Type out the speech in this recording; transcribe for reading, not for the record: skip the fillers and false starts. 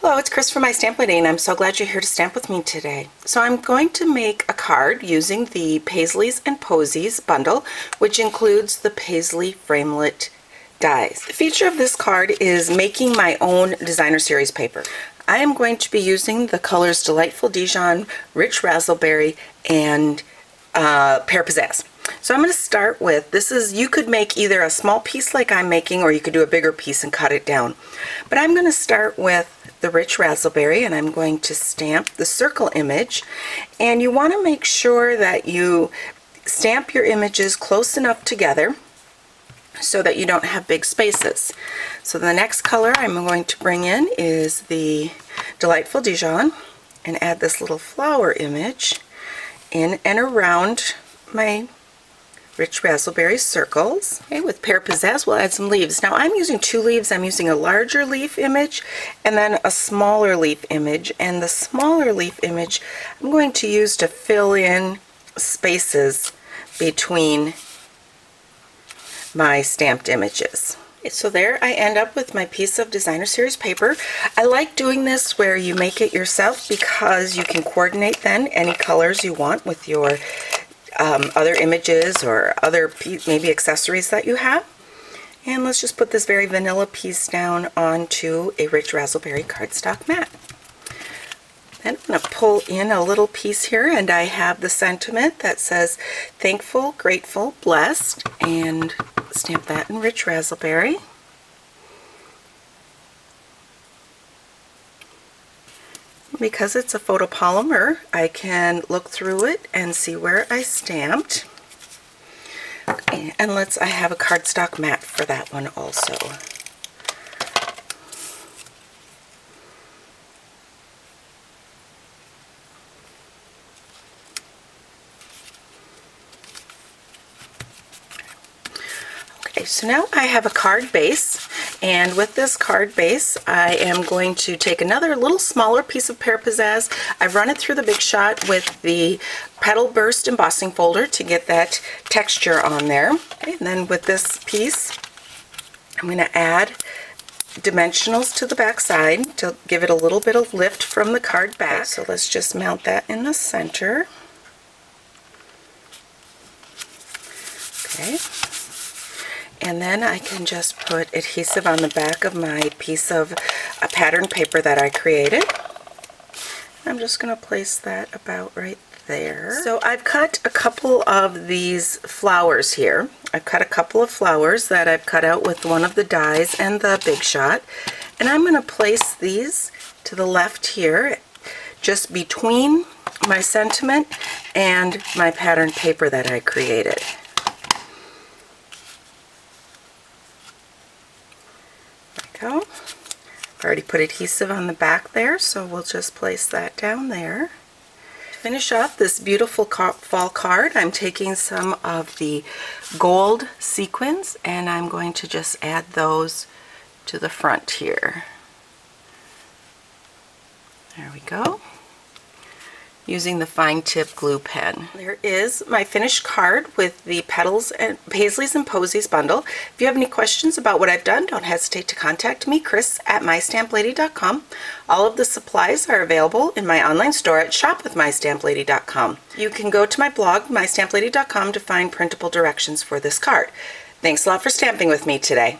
Hello, it's Chris from My Stamp Lady, and I'm so glad you're here to stamp with me today. So I'm going to make a card using the Paisleys and Posies bundle, which includes the Paisley Framelit dies. The feature of this card is making my own designer series paper. I am going to be using the colors Delightful Dijon, Rich Razzleberry, and Pear Pizzazz. So I'm going to start with, you could make either a small piece like I'm making, or you could do a bigger piece and cut it down. But I'm going to start with the Rich Razzleberry, and I'm going to stamp the circle image. And you want to make sure that you stamp your images close enough together so that you don't have big spaces. So the next color I'm going to bring in is the Delightful Dijon, and add this little flower image in and around my Rich Razzleberry circles. Okay, with Pear Pizzazz we'll add some leaves. Now I'm using two leaves. I'm using a larger leaf image and then a smaller leaf image, and the smaller leaf image I'm going to use to fill in spaces between my stamped images. So there I end up with my piece of designer series paper. I like doing this where you make it yourself because you can coordinate then any colors you want with your other images or other maybe accessories that you have. And let's just put this very vanilla piece down onto a Rich Razzleberry cardstock mat. Then I'm going to pull in a little piece here, and I have the sentiment that says thankful, grateful, blessed, and stamp that in Rich Razzleberry. Because it's a photopolymer, I can look through it and see where I stamped. Okay, and I have a cardstock mat for that one also. Okay, so now I have a card base, and with this card base I am going to take another little smaller piece of Pear Pizzazz. I've run it through the Big Shot with the Petal Burst embossing folder to get that texture on there. Okay, and then with this piece I'm going to add dimensionals to the back side to give it a little bit of lift from the card back. Okay, so let's just mount that in the center. Okay. And then I can just put adhesive on the back of my piece of pattern paper that I created. I'm just going to place that about right there. So I've cut a couple of these flowers here. I've cut a couple of flowers that I've cut out with one of the dies and the Big Shot. And I'm going to place these to the left here, just between my sentiment and my pattern paper that I created. I've already put adhesive on the back there, so we'll just place that down there. To finish off this beautiful fall card, I'm taking some of the gold sequins and I'm going to just add those to the front here. There we go. Using the fine tip glue pen. There is my finished card with the Paisleys and Posies bundle. If you have any questions about what I've done, don't hesitate to contact me, Chris at mystamplady.com. All of the supplies are available in my online store at shopwithmystamplady.com. You can go to my blog, mystamplady.com, to find printable directions for this card. Thanks a lot for stamping with me today.